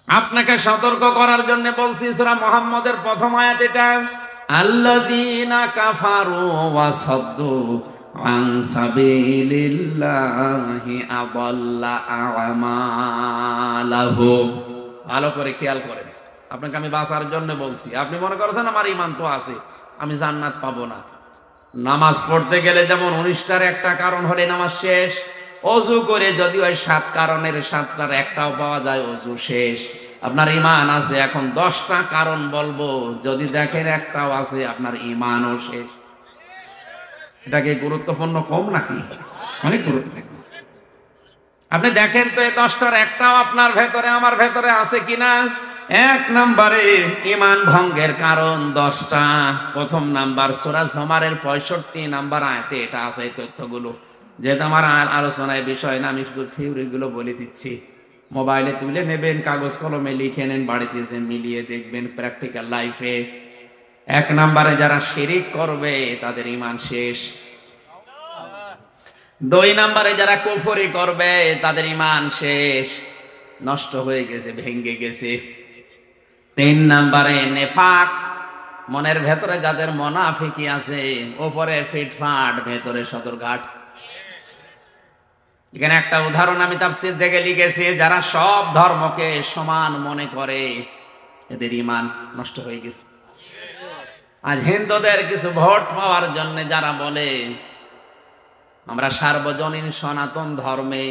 আপনাকে সতর্ক করার জন্য বলছি, সূরা মুহাম্মদের প্রথম আয়াত এটা, আল্লাযীনা কাফারু ওয়া সাদ্দু আন সাবিলিল্লাহি আযাল্লা আমালাহুম। ভালো করে খেয়াল করেন, আপনাকে আমি বাঁচার জন্য বলছি। আপনি মনে করছেন আমার ঈমান তো আছে, আমি জান্নাত পাবো না। নামাজ পড়তে গেলে যেমন 19টার একটা কারণ হলে নামাজ শেষ, অজু করে যদি ওই 7 কারণের 7টার একটাও পাওয়া যায়, অজু শেষ। আপনার ঈমান আছে, এখন 10টা কারণ বলবো, যদি দেখেন একটাও আছে, আপনার ঈমানও শেষ। এটা কি গুরুত্বপূর্ণ কম নাকি? অনেক গুরুত্বপূর্ণ। আপনি দেখেন তো এই 10টার একটাও আপনার ভেতরে আমার ভেতরে আছে কিনা। 1 নম্বরে ঈমান ভঙ্গের কারণ 10টা। প্রথম নাম্বার সূরা জুমারের 65 নাম্বার আয়াতে এটা আছে, এই তথ্যগুলো। যেহেতু আমার আলোচনায় বিষয় না, আমি শুধু থিওরিগুলো বলে দিচ্ছি। মোবাইলে তুলে নেবেন, কাগজ কলমে লিখে নেন, বাড়িতে এসে মিলিয়ে দেখবেন প্র্যাকটিক্যাল লাইফে। 1 নম্বরে যারা শিরিক করবে তাদের ঈমান শেষ। 2 নম্বরে যারা কুফরি করবে তাদের ঈমান শেষ, নষ্ট হয়ে গেছে, ভেঙে গেছে। 3 নম্বরে নেফাক, মনের ভেতরে যাদের মুনাফিকি আছে, উপরে ফিটফাট, ভেতরে সদরঘাট। এখানে একটা উদাহরণ আমি তাফসীর থেকে লিখেছি, যারা সব ধর্মকে সমান মনে করে এদের ঈমান নষ্ট হয়ে গেছে। আজ হিন্দুদের কিছু ভোট পাওয়ার জন্য যারা বলে আমরা সার্বজনীন সনাতন ধর্মে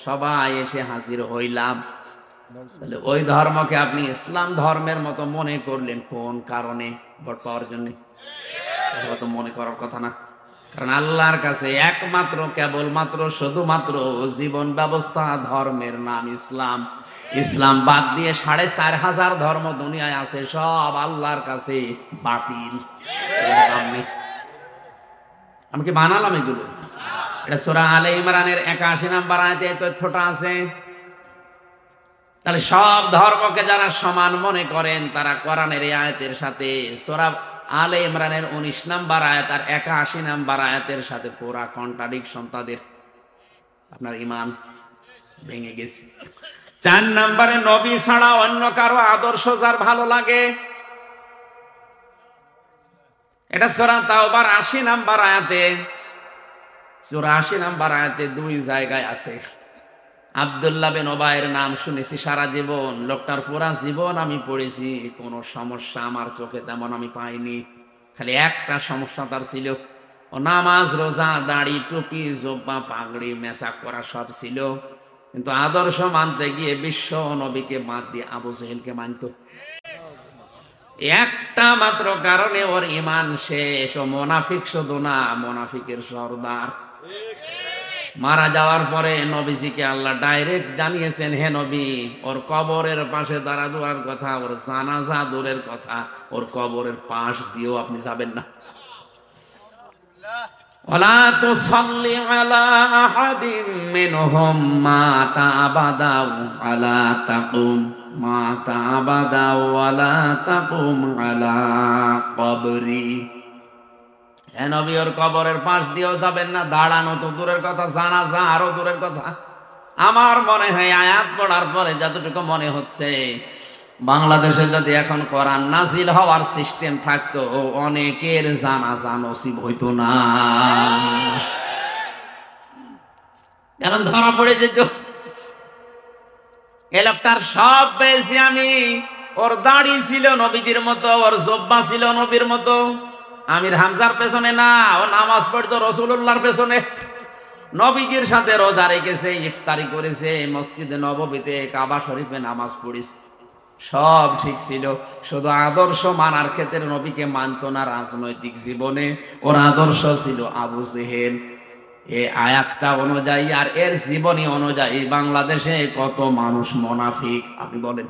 সবাই এসে হাজির হইলাম, তাহলে ওই ধর্মকে আপনি ইসলাম ধর্মের মতো মনে করলেন কোন কারণে? ভোট পাওয়ার জন্য? তো মনে করার কথা না। কারণ আল্লাহর কাছে একমাত্র, কেবলমাত্র, শুধুমাত্র জীবন ব্যবস্থা ধর্মের নাম ইসলাম। ইসলাম বাদ দিয়ে 4500 ধর্ম দুনিয়ায় আছে, সব আল্লাহর কাছে বাতিল। আমি কি বানালাম এগুলো? এটা সূরা আলে ইমরানের 81 নম্বর আয়াতে এই তথ্যটা আছে। তাহলে সব ধর্মকে যারা সমান মনে করেন তারা কোরআনের এই আয়াতের সাথে, সূরা আলে ইমরানের 19 নম্বর আয়াত আর 81 নম্বর আয়াতের সাথে পুরা কন্ট্রাডিকশন তাদের। আপনার ঈমান ভেঙে গেছে। 4 নম্বরে নবী ছাড়া অন্য কারো আদর্শ যার ভালো লাগে, এটা সূরা তাওবার 80 নম্বর আয়াতে, সূরা 80 নম্বর আয়াতে 2 জায়গায় আছে। আব্দুল্লাহ বিন উবাইয়ের নাম শুনেছি সারা জীবন, লোকটার পুরা জীবন আমি পড়েছি, কোনো সমস্যা আমার চোখে তেমন আমি পাইনি। খালি একটা সমস্যা তার ছিল, ও নামাজ, রোজা, দাড়ি, টুপি, জোব্বা, পাগড়ি, মেসাক করা সব ছিল, কিন্তু আদর্শ মানতে গিয়ে বিশ্ব নবীকে বাদ দিয়ে আবু জেহেলকে মানত। একটা মাত্র কারণে ওর ঈমান শেষ। ও মুনাফিক শুধু না, মুনাফিকের সর্দার। মারা যাওয়ার পরে নবীজিকে আল্লাহ ডাইরেক্ট জানিয়েছেন, হে নবী, ওর কবরের পাশে দাঁড়া দূরের কথা, ওর জানাজা দূরের কথা, ওর কবরের পাশ দিয়েও আপনি যাবেন না। ওয়ালা তুসাল্লি আলা আহাদিম মিনহুম মাতা আবাদা ওয়ালা তাকুম মাতা আবাদা ওয়ালা তাকুম আলা কবরি। হে নবী, ওর কবরের পাশ দিয়েও যাবেন না, দাঁড়ানো তো দূরের কথা, জানাজা আরো দূরের কথা। আমার মনে হয় আয়াত পড়ার পরে যতটুকু মনে হচ্ছে, বাংলাদেশে যদি এখন কোরআন নাজিল হওয়ার সিস্টেম থাকতো, অনেকের জানাজা নসিব হইতো না। কারণ ধরা পড়ে যেত। এ লোকটার সব পেয়েছি আমি, ওর দাড়ি ছিল নবীজির মতো, ওর জব্বা ছিল নবীর মতো। আমির হামজার পেছনে না, ও নামাজ পড়তো রাসূলুল্লাহর পেছনে। নবীজির সাথে রোজা রেখেছে, ইফতারি করেছে, মসজিদে নববীতে, কাবা শরীফে নামাজ পড়েছে, সব ঠিক ছিল। শুধু আদর্শ মানার ক্ষেত্রে নবীকে মানত না। রাজনৈতিক জীবনে ওর আদর্শ ছিল আবু জেহেল। এই আয়াতটা অনুযায়ী আর এর জীবনী অনুযায়ী বাংলাদেশে কত মানুষ মুনাফিক আপনি বলেন।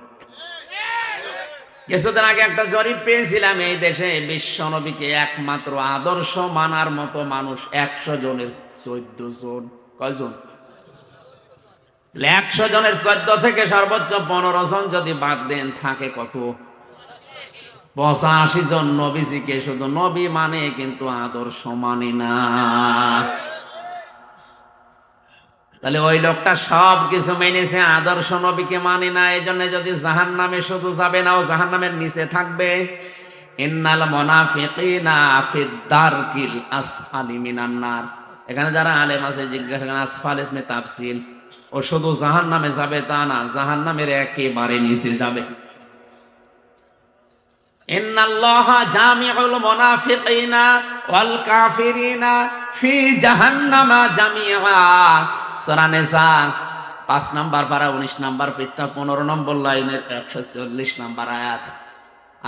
কিছুদিন আগে একটা জরিপ পেয়েছিলাম, এই দেশে বিশ্ব নবীকে একমাত্র আদর্শ মানার মতো মানুষ 100 জনের 14 জন। কয়জন? 100 জনের 14 থেকে সর্বোচ্চ 15 জন যদি বাদ দেন, থাকে কত? 85 জন নবীজিকে শুধু নবী মানে, কিন্তু আদর্শ মানে না। তাহলে ওই লোকটা সব কিছু মেনেছে, আদর্শ নবীকে মানে না, এই জন্য যদি জাহান্নামে শুধু যাবে না, ও জাহান্নামের নিচে থাকবে। ইন্নাল মুনাফিকিনা ফিদ দারকিল আসফালি মিনান নার। এখানে যারা আলেম আছে জিজ্ঞাসা করেন আসফাল ইসমে তাফসিল, ও শুধু জাহান্নামে যাবে তা না, জাহান্নামের একেবারে নিচে যাবে। ইন্নাল্লাহা জামিউল মুনাফিকিনা ওয়াল কাফিরিনা ফি জাহান্নামা জামিআ। সূরা নিসা 5 নম্বর পারা 19 নম্বর পৃষ্ঠা 15 নম্বর লাইনের 140 নম্বর আয়াত।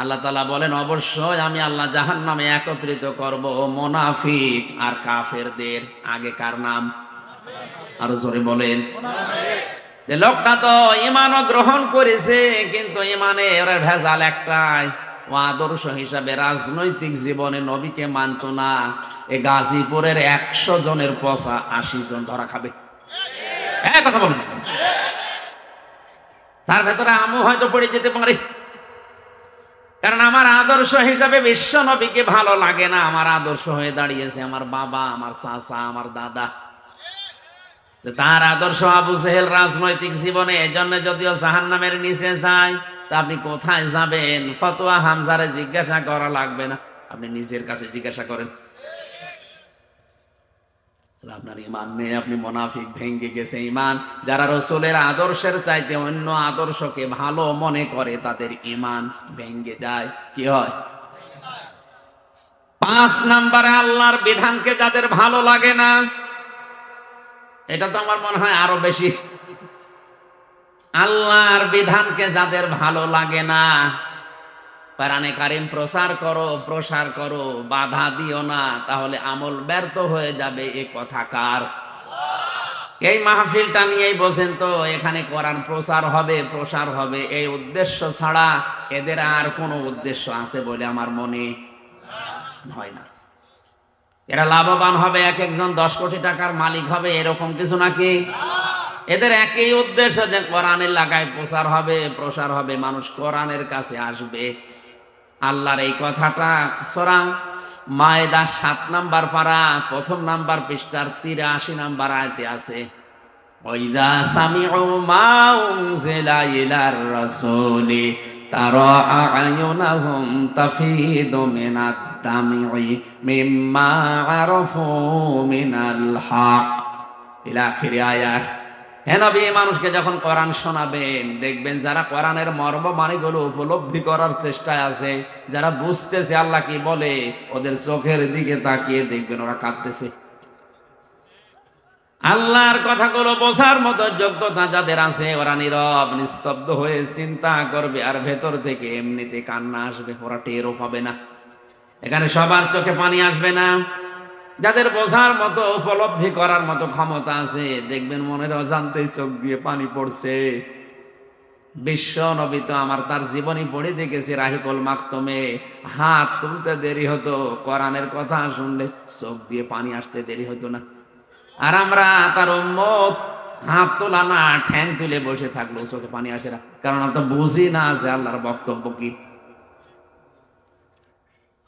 আল্লাহ তাআলা বলেন, অবশ্যই আমি আল্লাহ জাহান্নামে একত্রিত করব মুনাফিক আর কাফেরদের। আগে কার নাম? আরো জোরে বলেন। যে লোকটা তো ঈমানও গ্রহণ করেছে, কিন্তু ঈমানে ওর ভেজাল একটাই, ও আদর্শ হিসাবে রাজনৈতিক জীবনে নবীকে মানত না। এই গাজীপুরের 100 জনের পচা 80 জন ধরা খাবে। কথা বলুন, তার ভেতরে আমও হয়তো পড়ে যেতে পারে, কারণ আমার আদর্শ হিসাবে বিশ্ব নবীকে ভালো লাগে না। আমার আদর্শ হয়ে দাঁড়িয়েছে আমার বাবা, আমার চাচা, আমার দাদা। তার আদর্শ আবু জেহেল রাজনৈতিক জীবনে, এজন্য যদিও জাহান্নামের নিচে যায়, তা আপনি কোথায় যাবেন? ফতোয়া হামজারে জিজ্ঞাসা করা লাগবে না, আপনি নিজের কাছে জিজ্ঞাসা করেন। আপনার ঈমান নেই, আপনি মুনাফিক, ভেঙ্গে গেছে ঈমান। যারা রাসূলের আদর্শের চাইতে অন্য আদর্শকে ভালো মনে করে, তাদের ঈমান ভেঙ্গে যায়। কি হয়? 5 নম্বরে আল্লাহর বিধানকে যাদের ভালো লাগে না, এটা তো আমার মনে হয় আরো বেশি। আল্লাহর বিধানকে যাদের ভালো লাগে না, কোরআনে কারীম প্রচার করো, বাধা দিও না, তাহলে আমল ব্যর্থ হয়ে যাবে। এ কথা কার? এই মাহফিলটা নিয়েই বসেন তো, এখানে কোরআন প্রসার হবে এই উদ্দেশ্য ছাড়া এদের আর কোনো উদ্দেশ্য আছে বলে আমার মনে হয় না। এরা লাভবান হবে, এক একজন 10 কোটি টাকার মালিক হবে, এরকম কিছু নাকি? এদের একই উদ্দেশ্য যে কোরআনের লাগায় প্রসার হবে, মানুষ কোরআনের কাছে আসবে। আল্লাহর এই কথাটা সূরা মায়েদা 7 নম্বর পারা 1 নম্বর পৃষ্ঠার 83 নম্বর আয়াতে আছে। ওয়াইদা সামিউ মা উনজিলা ইলার রাসূলি তারা আ'য়ুনাহুম তাফিদু মিনাদ দামি মিম্মা আরাফু মিনাল হক ইলা আখির আয়াত। হে নবী, মানুষকে যখন কোরআন শোনাবেন, দেখবেন যারা কোরআনের মর্ম মানেগুলো উপলব্ধি করার চেষ্টায় আছে, যারা বুঝতেছে আল্লাহ কি বলে, ওদের চোখের দিকে তাকিয়ে দেখবেন ওরা কাঁদতেছে। আল্লাহর কথাগুলো বোঝার মতো যোগ্যতা যাদের আছে, ওরা নীরব নিস্তব্ধ হয়ে চিন্তা করবে, আর ভেতর থেকে এমনিতে কান্না আসবে, ওরা টেরও পাবে না। এখানে সবার চোখে পানি আসবে না। যাদের বোঝার মতো, উপলব্ধি করার মতো ক্ষমতা আছে, দেখবেন মনের অজান্তেই চোখ দিয়ে পানি পড়ছে। বিশ্ব নবী তো আমার তার জীবনী পড়ে দেখেছি, রাহিকুল মাখতুমে হাত তুলতে দেরি হতো, কোরআনের কথা শুনলে চোখ দিয়ে পানি আসতে দেরি হতো না। আর আমরা তার উম্মত, হাত তোলা না, ঠ্যাং তুলে বসে থাকলো, চোখে পানি আসে না, কারণ আমরা বুঝি না যে আল্লাহর বক্তব্য কি।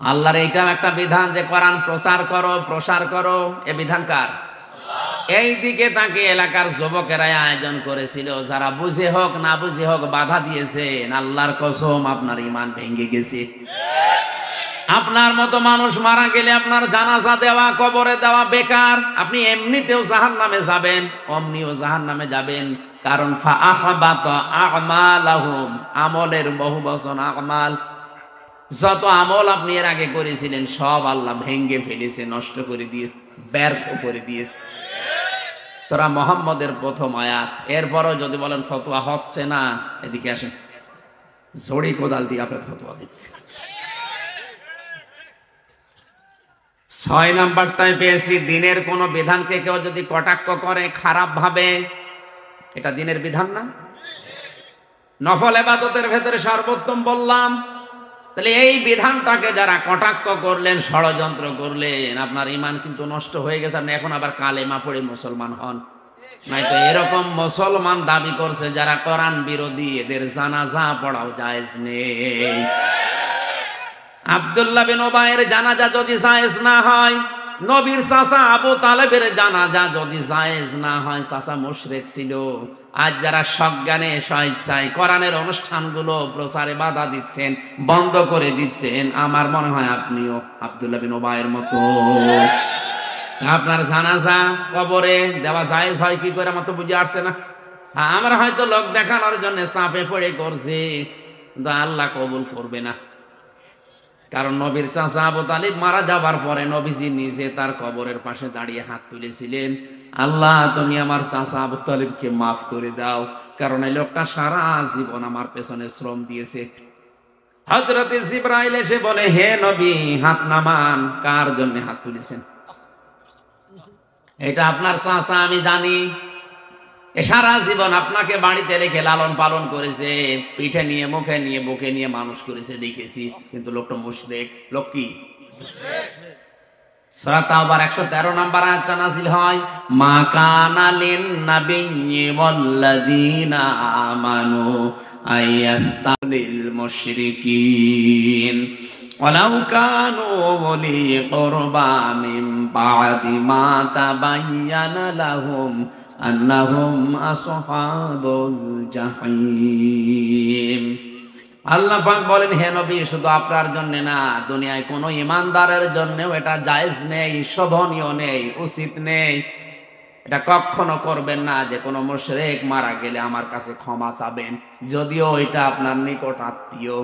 আল্লাহর এইটা একটা বিধান যে কোরআন প্রসার করো, এ বিধান কার? এই দিকে তাকে এলাকার যুবকেরাই আয়োজন করেছিল, যারা বুঝে হোক না বুঝে হোক বাধা দিয়েছেন। আল্লাহর কসম, আপনার ঈমান ভেঙে গেছে। আপনার মতো মানুষ মারা গেলে আপনার জানাজা দেওয়া, কবরে দেওয়া বেকার। আপনি এমনিতেও জাহান্নামে যাবেন, অমনিও জাহান্নামে যাবেন। কারণ ফাআহবাতা আমালাহুম, আমলের বহু বচন আমাল। যত আমল আপনি এর আগে করেছিলেন সব আল্লাহ ভেঙ্গে ফেলেছে, নষ্ট করে দিয়েছে, ব্যর্থ করে দিয়েছে। সূরা মুহাম্মদের 1ম আয়াত। এরপরও যদি বলেন ফতোয়া হচ্ছে না, এদিকে আসেন, ঝড়ি কোদাল দিয়ে আপনার ফতোয়া দিচ্ছে। 6 নাম্বারটায় পেয়েছি, দিনের কোন বিধানকে কেউ যদি কটাক্ষ করে খারাপ ভাবে, এটা দিনের বিধান না? নফল ইবাদতের ভেতরে সর্বোত্তম বললাম। তাহলে এই বিধানটাকে যারা কটাক্ষ করলেন, ষড়যন্ত্র করলেন, আপনার ঈমান কিন্তু নষ্ট হয়ে গেছে। আপনি এখন আবার কালেমা পড়ে মুসলমান হন, নয়তো এরকম মুসলমান দাবি করছে যারা কোরআন বিরোধী, এদের জানাজা পড়াও জায়েজ নেই। আব্দুল্লাহ বিন উবাইয়ের জানাজা যদি জায়েজ না হয়, নবীর চাচা আবু তালেবের জানাজা যদি জায়েজ না হয়, চাচা মুশরিক ছিল। আজ যারা সজ্ঞানে স্বেচ্ছায় কোরআনের অনুষ্ঠানগুলো প্রচারে বাধা দিচ্ছেন, বন্ধ করে দিচ্ছেন, আমার মনে হয় আপনিও আব্দুল্লাহ বিন উবাইয়ের মতো। আপনার জানাজা কবরে দেওয়া জায়েজ হয় কি করে, আমার তো বুঝে আসছে না। হ্যাঁ, আমরা হয়তো লোক দেখানোর জন্য চাপে পড়ে করছি, কিন্তু আল্লাহ কবুল করবে না। কারণ নবীর চাচা আবু তালিব মারা যাবার পরে নবীজি নিজে তার কবরের পাশে দাঁড়িয়ে হাত তুলেছিলেন, আল্লাহ তুমি আমার চাচা আবু তালিবকে মাফ করে দাও, কারণ এই লোকটা সারা জীবন আমার পেছনে শ্রম দিয়েছে। হযরত জিবরাইল এসে বলে, হে নবী হাত নামান। কার জন্য হাত তুলেছেন? এটা আপনার চাচা, আমি জানি। এ সারা জীবন আপনাকে বাড়িতে রেখে লালন পালন করেছে, পিঠে নিয়ে মুখে নিয়ে বুকে নিয়ে মানুষ করেছে, দেখেছি। কিন্তু লোকটা মুশরিক। লোক কি? সূরা তাওবার 113 নম্বর আয়াতটা নাযিল হয়, মা কানা লিন নাবিয়্যি ওয়াল্লাযীনা আমানু আইয়াস্তালিল মুশরিকিন ওয়ালাউ কানু উলি কুরবা মিন বা'দি মা তাবায়্যানা লাহুম আন্নাহুম আসহাবুল জাহিম। আল্লাহ পাক বলেন, হে নবী শুধু আপনার জন্য না, দুনিয়ায় কোনো ইমানদারের জন্যও এটা জায়েজ নেই, শোভনীয় নেই, উচিত নেই। এটা কখনো করবেন না যে কোনো মুশরিক মারা গেলে আমার কাছে ক্ষমা চাবেন, যদিও এটা আপনার নিকট আত্মীয়।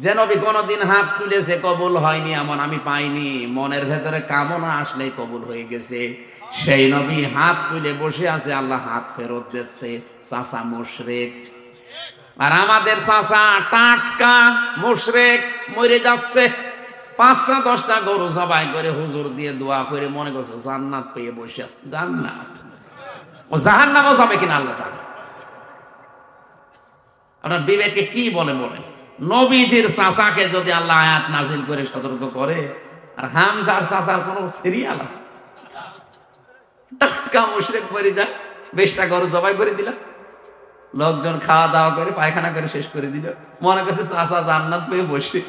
যে নবী কোনোদিন হাত তুলেছে কবুল হয়নি এমন আমি পাইনি, মনের ভেতরে কামনা আসলেই কবুল হয়ে গেছে। সেই নবী হাত তুলে বসে আছে, আল্লাহ হাত ফেরত দিচ্ছে। চাচা মুশরিক, আর আমাদের চাচা টাটকা মুশরিক, মরে যাচ্ছে। 5টা 10টা গরু জবাই করে হুজুর দিয়ে দোয়া করে মনে করছো জান্নাত পেয়ে বসে আছে। জান্নাত, ও জাহান্নামও যাবে কিনা আল্লাহ জানে। আপনার বিবেকে কি বলে বলেন? নবীজির চাচাকে যদি আল্লাহ আয়াত নাজিল করে সতর্ক করে, আর হামজার চাচার কোন সিরিয়াল আছে? টাটকা মুশরিক মরে যায়, 20টা গরু জবাই করে দিলাম, লোকজন খাওয়া দাওয়া করে পায়খানা করে শেষ করে দিল, মনে করছে চাচা জান্নাত পেয়ে বসে।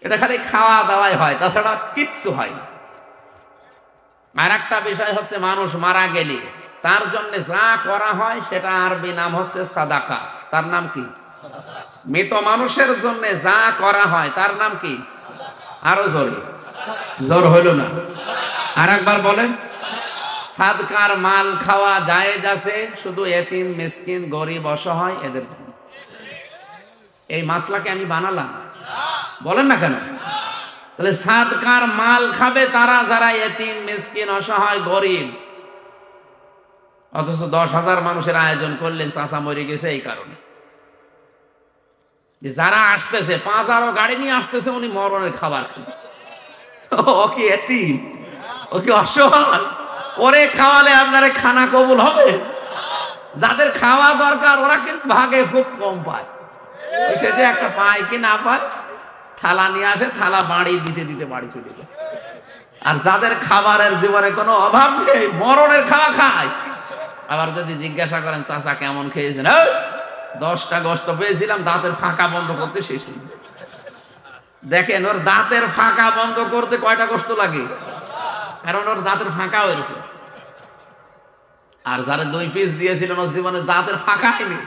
এটা খালি খাওয়া দাওয়াই হয়, তাছাড়া কিচ্ছু হয় না। আর একটা বিষয় হচ্ছে, মানুষ মারা গেলে তার জন্য যা করা হয় সেটা আরবি নাম হচ্ছে সাদাকা। তার নাম কি? মৃত মানুষের জন্য যা করা হয় তার নাম কি? আরো জোরে, জোর হইল না, আর একবার বলেন। সাদকার মাল খাওয়া জায়েজ আছে, শুধু এতিম মিসকিন গরিব অসহায় এদের জন্য। এই মাসলাকে আমি বানালাম, বলেন না কেন? তাহলে সাদকার মাল খাবে তারা যারা এতিম মিসকিন অসহায় গরিব। অথচ 10,000 মানুষের আয়োজন করলেন, চাচা মরে গেছে এই কারণে। যারা আসতেছে 5,000 গাড়ি নিয়ে আসতেছে, উনি মরণের খাবার খান। ও কি এতিম? ও কি অসহায়? ওরে খাওয়ালে আপনারে খানা কবুল হবে? যাদের খাওয়া দরকার ওরা কিন্তু ভাগে খুব কম পায়, শেষে একটা পায় কি না পায়, থালা নিয়ে আসে, থালা বাড়ি দিতে দিতে বাড়ি চলে যায়। আর যাদের খাবারের জীবনে কোনো অভাব নেই, মরণের খাওয়া খায়। আবার যদি জিজ্ঞাসা করেন চাচা কেমন খেয়েছেন, 10টা গোশত পেয়েছিলাম, দাঁতের ফাঁকা বন্ধ করতে শেষ হল। দেখেন ওর দাঁতের ফাঁকা বন্ধ করতে কয়টা গোশত লাগে, কারণ ওর দাঁতের ফাঁকা ওইরকম। আর যারা 2 পিস দিয়েছিলেন ওর জীবনে দাঁতের ফাঁকা হয়নি।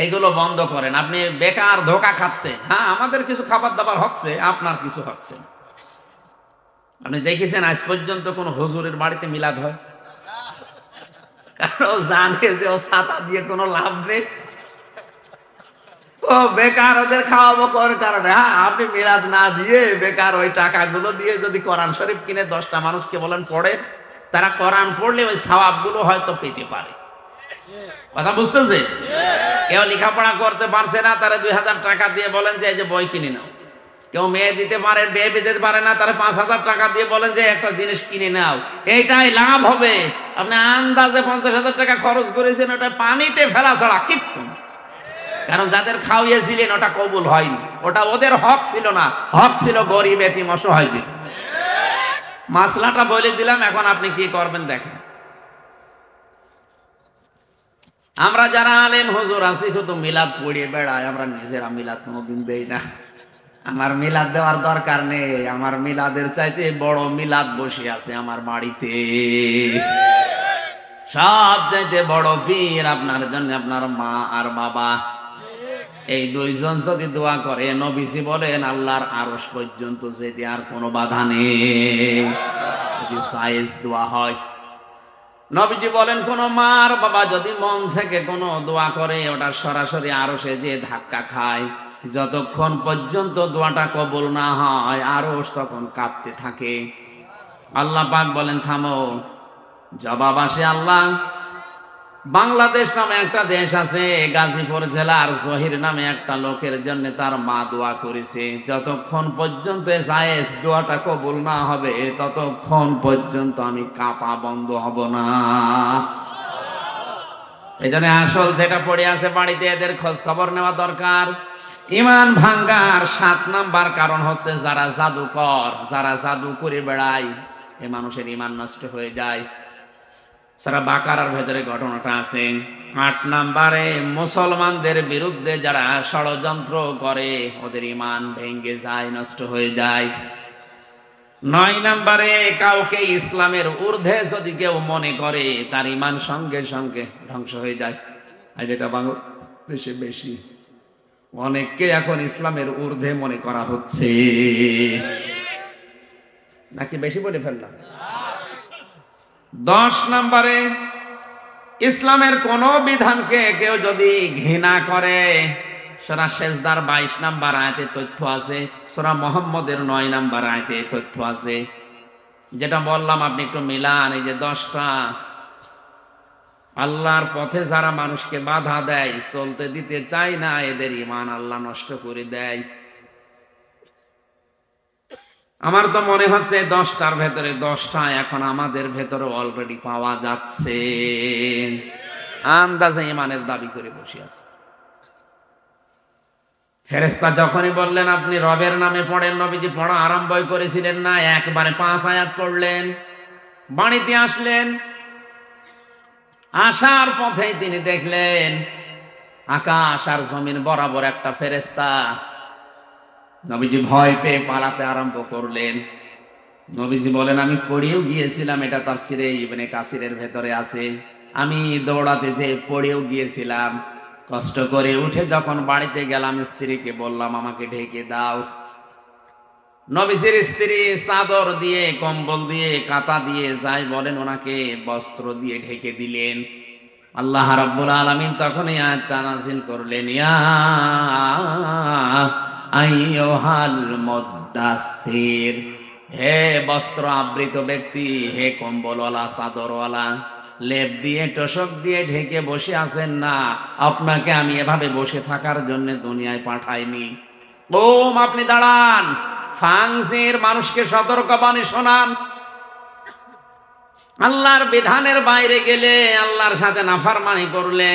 এইগুলো বন্ধ করেন, আপনি বেকার ধোকা খাচ্ছেন। হ্যাঁ, আমাদের কিছু খাবার দাবার হচ্ছে, আপনার কিছু হচ্ছে। আপনি দেখেছেন আজ পর্যন্ত কোন হুজুরের বাড়িতে মিলাদ হয়? কারণ ও জানে যে ও ছাতা দিয়ে কোনো লাভ নেই, ও বেকার ওদের খাওয়াবো কোন কারণে। হ্যাঁ, আপনি মিলাদ না দিয়ে বেকার ওই টাকাগুলো দিয়ে যদি কোরআন শরীফ কিনে 10টা মানুষকে বলেন পড়ে, তারা কোরআন পড়লে ওই সওয়াবগুলো হয়তো পেতে পারে। কথা বুঝতেছে? কেউ লেখাপড়া করতে পারছে না, তারা 2,000 টাকা দিয়ে বলেন যে এই যে বই কিনে নাও। কেউ মেয়ে দিতে পারে, বিয়ে দিতে পারে না, তারা 5,000 টাকা দিয়ে বলেন যে একটা জিনিস কিনে নাও, এইটাই লাভ হবে। আপনি আন্দাজে 50,000 টাকা খরচ করেছেন, ওটা পানিতে ফেলা ছাড়া কিচ্ছু না। কারণ যাদের খাওয়িয়েছিলেন ওটা কবুল হয়নি, ওটা ওদের হক ছিল না, হক ছিল গরিব এতিম অসহায়দের। মাসলাটা বলে দিলাম, এখন আপনি কি করবেন দেখেন। আমরা যারা আলেম হুজুর আছি শুধু মিলাদ পড়িয়ে বেড়াই, আমরা নিজেরা মিলাদ কোনোদিন দেই না। আমার মিলাদ দেওয়ার দরকার নেই, আমার মিলাদের চাইতে বড় মিলাদ বসে আছে আমার বাড়িতে। সব চাইতে বড় পীর আপনার জন্য আপনার মা আর বাবা। এই দুইজন যদি দোয়া করে, নবীজি বলেন আল্লাহর আরশ পর্যন্ত যেতে আর কোনো বাধা নেই, যদি সাইজ দোয়া হয়। নবীজি বলেন কোন মা আর বাবা যদি মন থেকে কোনো দোয়া করে, ওটা সরাসরি আরশে যে ধাক্কা খায়, যতক্ষণ পর্যন্ত দোয়াটা কবুল না হয় আরশ তখন কাঁপতে থাকে। আল্লাহ পাক বলেন থামো, জবাব আসে আল্লাহ। বাংলাদেশ নামে একটা দেশ আছে, গাজীপুর জেলার জহির নামে একটা লোকের জন্য তার মা দোয়া করেছে, যতক্ষণ পর্যন্ত জায়েজ দোয়াটা কবুল না হবে ততক্ষণ পর্যন্ত আমি কাঁপা বন্ধ হব না। এই জন্য আসল যেটা পড়ে আছে বাড়িতে, এদের খোঁজ খবর নেওয়া দরকার। ইমান ভাঙ্গার 7 নাম্বার কারণ হচ্ছে যারা জাদুকর, যারা জাদু করে বেড়ায়, এ মানুষের ইমান নষ্ট হয়ে যায়। সারা বাকারার ভেতরে ঘটনাটা আছে। 8 নাম্বারে মুসলমানদের বিরুদ্ধে যারা ষড়যন্ত্র করে, ওদের ইমান ভেঙে যায়, নষ্ট হয়ে যায়। 9 নাম্বারে কাউকে ইসলামের ঊর্ধ্বে যদি কেউ মনে করে, তার ইমান সঙ্গে সঙ্গে ধ্বংস হয়ে যায়। আর যেটা বাংলাদেশে বেশি, অনেককে এখন ইসলামের ঊর্ধ্বে মনে করা হচ্ছে। নাকি বেশি বলে ফেললাম? 10 নম্বরে ইসলামের কোন বিধানকে কেউ যদি ঘৃণা করে, সূরা সেজদার 22 নম্বর আয়াতে তথ্য আছে, সূরা মুহাম্মদের 9 নম্বর আয়াতে তথ্য আছে। যেটা বললাম আপনি একটু মিলান। এই যে 10টা আল্লাহর পথে যারা মানুষকে বাধা দেয়, চলতে দিতে চায় না, এদের ঈমান আল্লাহ নষ্ট করে দেয়। আমার তো মনে হচ্ছে 10টার ভেতরে 10টা এখন আমাদের ভেতরে অলরেডি পাওয়া যাচ্ছে। আন্দাজে ঈমানের দাবি করে বসে আছে। ফেরেশতা যখনই বললেন আপনি রবের নামে পড়েন, নবীজি পড়া আরম্ভই করেছিলেন না, একবারে 5 আয়াত পড়লেন। বাড়িতে আসলেন, আসার পথেই তিনি দেখলেন আকাশ আর জমিন বরাবর একটা ফেরেশতা। নবীজি ভয় পেয়ে পালাতে আরম্ভ করলেন। নবীজি বলেন আমি পড়েও গিয়েছিলাম, এটা তাফসিরে ইবনে কাসিরের ভেতরে আছে, আমি দৌড়াতে যে পড়েও গিয়েছিলাম। কষ্ট করে উঠে যখন বাড়িতে গেলাম, স্ত্রীকে বললাম আমাকে ঢেকে দাও। নবীজির স্ত্রী চাদর দিয়ে, কম্বল দিয়ে, কাঁথা দিয়ে, যাই বলেন, ওনাকে বস্ত্র দিয়ে ঢেকে দিলেন। আল্লাহ রাব্বুল আলামিন তখন এই আয়াতটা নাযিল করলেন, ইয়া আইয়ুহাল মুদ্দাসসির, হে বস্ত্র আবৃত ব্যক্তি, হে কম্বলওয়ালা, চাদরওয়ালা, লেপ দিয়ে তোশক দিয়ে ঢেকে বসে আছেন না, আপনাকে আমি এভাবে বসে থাকার জন্য দুনিয়ায় পাঠাইনি। ওম আপনি দাঁড়ান, ফাংজির, মানুষকে সতর্কবাণী শোনান। আল্লাহর বিধানের বাইরে গেলে, আল্লাহর সাথে নাফরমানি করলে,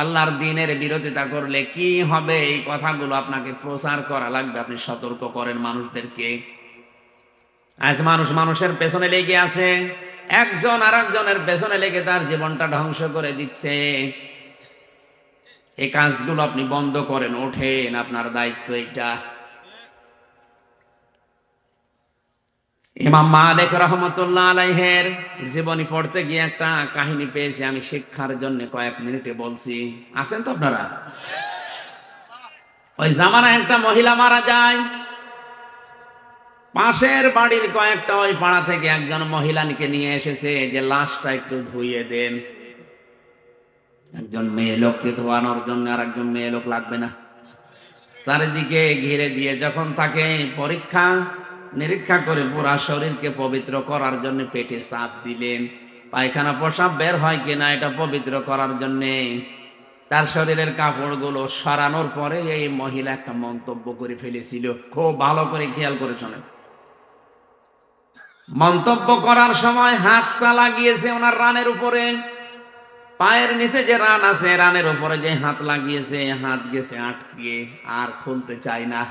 আল্লাহর দ্বীনের বিরোধিতা করলে কি হবে, এই কথাগুলো আপনাকে প্রচার করা লাগবে। আপনি সতর্ক করেন মানুষদেরকে। আজ মানুষ মানুষের পেছনে লেগে আছে, একজন আর একজনের পেছনে লেগে তার জীবনটা ধ্বংস করে দিচ্ছে। এই কাজগুলো আপনি বন্ধ করেন, ওঠেন, আপনার দায়িত্ব এটা। ইমাম মালিক রাহমাতুল্লাহ আলাইহির জীবনী পড়তে গিয়ে একটা কাহিনী পেয়েছি, আমি শিক্ষার জন্য কয়েক মিনিটে বলছি। আছেন তো আপনারা? ওই জামানায় একটা মহিলা মারা যায়, পাশের বাড়ির কয়েকটা ওই পাড়া থেকে একজন মহিলাকে নিয়ে এসেছে যে লাশটা একটু ধুইয়ে দেন। একজন মেয়ে লোককে ধোয়ানোর জন্য আর একজন মেয়ে লোক লাগবে না। চারিদিকে ঘিরে দিয়ে যখন তাকে পরীক্ষা নিরীক্ষা করে পুরা শরীরকে পবিত্র করার জন্য পেটে চাপ দিলেন, পায়খানা প্রসাব বের হয় কিনা এটা পবিত্র করার জন্য তার শরীরের কাপড়গুলো সরানোর পরে এই মহিলা একটা মন্তব্য করে ফেলেছিল। খুব ভালো করে খেয়াল করে শোনেন। মন্তব্য করার সময় হাতটা লাগিয়েছে ওনার রানের উপরে, পায়ের নিচে যে রান আছে, রানের উপরে যে হাত লাগিয়েছে, হাত গেছে আটকে, আর খুলতে চায় না।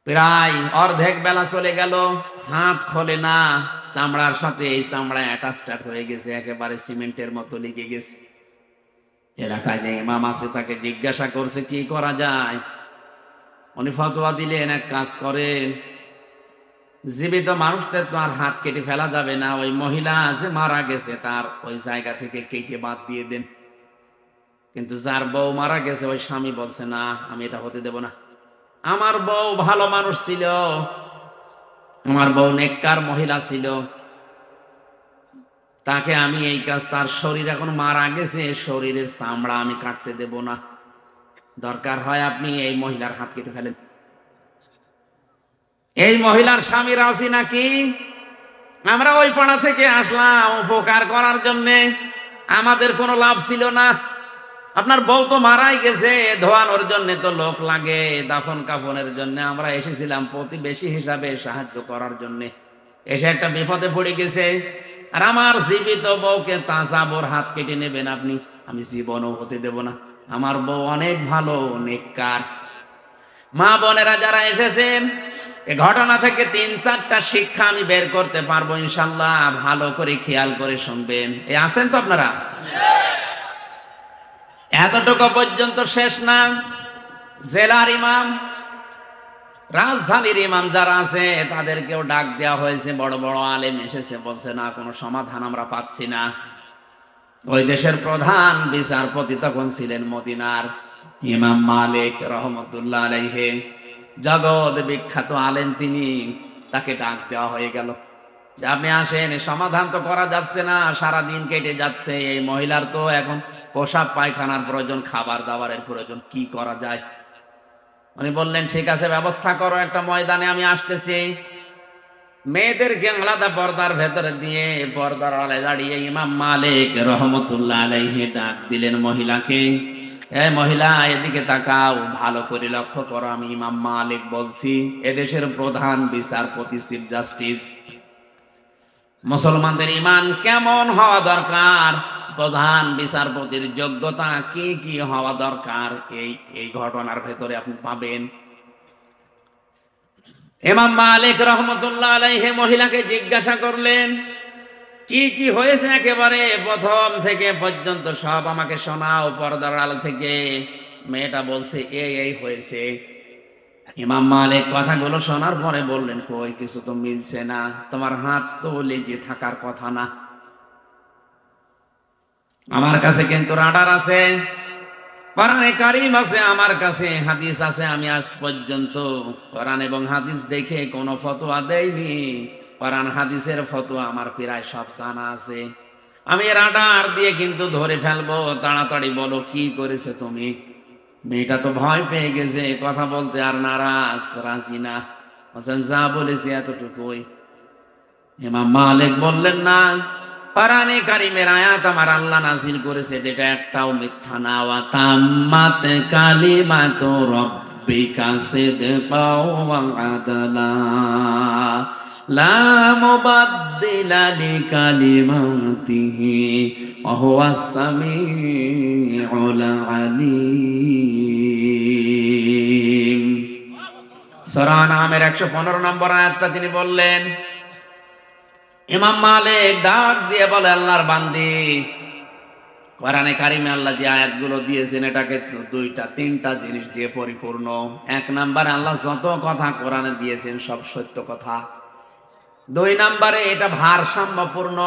প্রায় অর্ধেক বেলা চলে গেল, হাত খোলে না, চামড়ার সাথে এই চামড়া অ্যাটাচড হয়ে গেছে, একেবারে সিমেন্টের মতো লেগে গেছে। এলাকায় যে ইমাম আছে তাকে জিজ্ঞাসা করছে কি করা যায়। উনি ফতোয়া দিলেন, এক কাজ করেন, জীবিত মানুষদের তো আর হাত কেটে ফেলা যাবে না, ওই মহিলা যে মারা গেছে তার ওই জায়গা থেকে কেটে বাদ দিয়ে দেন। কিন্তু যার বউ মারা গেছে ওই স্বামী বলছে না, আমি এটা হতে দেব না। আমার বউ ভালো মানুষ ছিল, আমার বউ নেককার মহিলা ছিল, তাকে আমি এই কাজ, তার শরীর এখন মারা গেছে, শরীরের চামড়া আমি কাটতে দেব না, দরকার হয় আপনি এই মহিলার হাত কেটে ফেলেন। এই মহিলার স্বামী রাজি নাকি? আমরা ওই পাড়া থেকে আসলাম উপকার করার জন্য, আমাদের কোনো লাভ ছিল না। আপনার বউ তো মারাই গেছে, ধোয়ানোর জন্য তো লোক লাগে, দাফন কাফনের জন্য আমরা এসেছিলাম প্রতিবেশী হিসাবে সাহায্য করার জন্য। এসে একটা বিপদে পড়ে গেছে, আর আমার জীবিত বউকে তাজাবর হাত কেটে নেবেন আপনি? আমি জীবনও হতে দেব না। আমার বউ অনেক ভালো, নেককার। মা বোনেরা যারা এসেছেন, এই ঘটনা থেকে ৩-৪টা শিক্ষা আমি বের করতে পারবো ইনশাল্লাহ, ভালো করে খেয়াল করে শুনবেন। এই আছেন তো আপনারা? এতটুকু পর্যন্ত শেষ না। জেলার ইমাম, রাজধানীর ইমাম যারা আছে তাদেরকেও ডাক দেওয়া হয়েছে, বড় বড় আলেম এসেছে, বলছে না কোনো সমাধান আমরা পাচ্ছি না। ওই দেশের প্রধান বিচারপতি তখন ছিলেন মদিনার ইমাম মালিক রহমতুল্লাহ আলাইহি, জগৎ বিখ্যাত আলেম তিনি। তাকে ডাক দেওয়া হয়ে গেল যে আপনি আসেন, সমাধান তো করা যাচ্ছে না, সারা দিন কেটে যাচ্ছে, এই মহিলার তো এখন পোশাক পায়খানার প্রয়োজন, খাবার দাবারের প্রয়োজন, কি করা যায়? উনি বললেন ঠিক আছে, ব্যবস্থা করো, একটা ময়দানে আমি আসতেছি। মেয়েদেরকে আলাদা পর্দার ভেতরে দিয়ে পর্দার আড়ালে দাঁড়িয়ে ইমাম মালিক রহমতুল্লাহ আলাইহি ডাক দিলেন মহিলাকে, এই মহিলা এদিকে তাকাও, ভালো করে লক্ষ্য করো, আমি ইমাম মালিক বলছি, এদেশের প্রধান বিচারপতি, চিফ জাস্টিস। মুসলমানদের ঈমান কেমন হওয়া দরকার, প্রধান বিচারপতির যোগ্যতা কি কি হওয়া দরকার, এই ঘটনার ভেতরে আপনি পাবেন। ইমাম মালিক রহমতুল্লাহ আলাইহি মহিলাকে জিজ্ঞাসা করলেন কি কি হয়েছে, একেবারে প্রথম থেকে পর্যন্ত সব আমাকে শোনাও পর্দার আলো থেকে। মেয়েটা বলছে এই হয়েছে। ইমাম মালিক কথাগুলো শোনার পরে বললেন কই, কিছু তো মিলছে না, তোমার হাত তো লেগে থাকার কথা না। আমার কাছে কিন্তু রাডার আছে, কোরআনে কারীম আছে, আমার কাছে হাদিস আছে। আমি আজ পর্যন্ত কোরআন এবং হাদিস দেখে কোনো ফতোয়া দেইনি, কোরআন হাদিসের ফতোয়া আমার প্রায় সব জানা আছে। আমি রাডার দিয়ে কিন্তু ধরে ফেলবো, তাড়াতাড়ি বলো কি করেছে তুমি। মেয়েটা তো ভয় পেয়ে গেছে, কথা বলতে আর নারাজ, রাজি না, বলছেন যা বলেছি এতটুকুই। ইমাম মালিক বললেন না, কোরআনে কারীমের আয়াত আমার আল্লাহ নাযিল করেছে, যেটা একটাও মিথ্যা না। ওয়া তাম্মাত কালিমাতু রাব্বিকা সিদকাও ওয়া আদলা লা মুবাদদিলা লিকালিমাতিহি ওয়া হুয়াস সামিউল আলীম। সূরা নামের 115 নম্বর আয়াতটা তিনি বললেন। ইমাম মালিক ডাক দিয়ে বলে আল্লাহর বান্দি, কোরআনে কারিমে আল্লাহ যে আয়াতগুলো দিয়েছেন এটাকে 2-3টা জিনিস দিয়ে পরিপূর্ণ। 1 নম্বরে আল্লাহ যত কথা কোরআনে দিয়েছেন সব সত্য কথা। 2 নম্বরে এটা ভারসাম্যপূর্ণ,